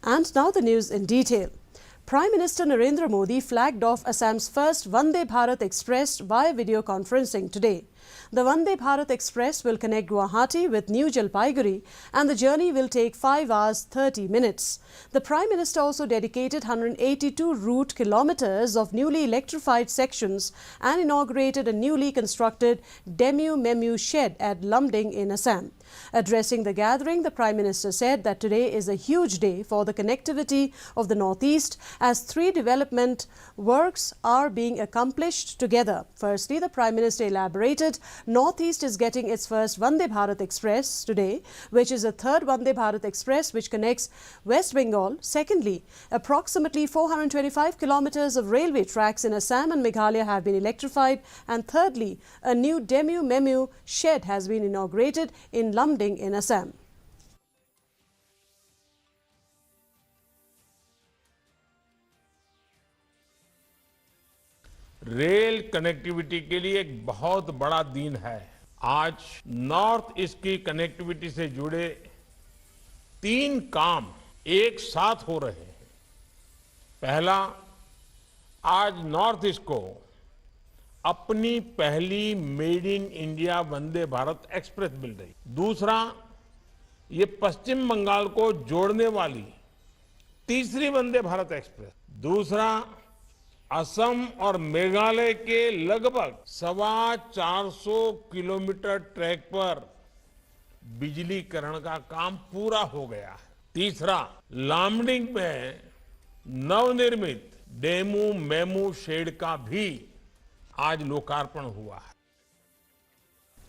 And now the news in detail. Prime Minister Narendra Modi flagged off Assam's first Vande Bharat Express via video conferencing today. The Vande Bharat Express will connect Guwahati with New Jalpaiguri and the journey will take 5 hours 30 minutes. The Prime Minister also dedicated 182 route kilometres of newly electrified sections and inaugurated a newly constructed Demu shed at Lumding in Assam. Addressing the gathering, the Prime Minister said that today is a huge day for the connectivity of the Northeast as 3 development works are being accomplished together. Firstly, the Prime Minister elaborated, Northeast is getting its first Vande Bharat Express today, which is a third Vande Bharat Express which connects West Bengal. Secondly, approximately 425 kilometres of railway tracks in Assam and Meghalaya have been electrified. And thirdly, a new Demu shed has been inaugurated in Lumding in Assam. Rail connectivity के लिए एक बहुत बड़ा दिन है। आज north east की connectivity से जुड़े 3 काम एक साथ हो रहे हैं। पहला, आज नॉर्थ ईस्ट को अपनी पहली made in India Vande Bharat Express मिल रही। दूसरा, ये पश्चिम बंगाल को जोड़ने वाली तीसरी वंदे भारत एक्सप्रेस। दूसरा, असम और मेघालय के लगभग 450 किलोमीटर ट्रैक पर बिजलीकरण का काम पूरा हो गया है। तीसरा, लामडिंग में नवनिर्मित डेमू शेड का भी आज लोकार्पण हुआ है।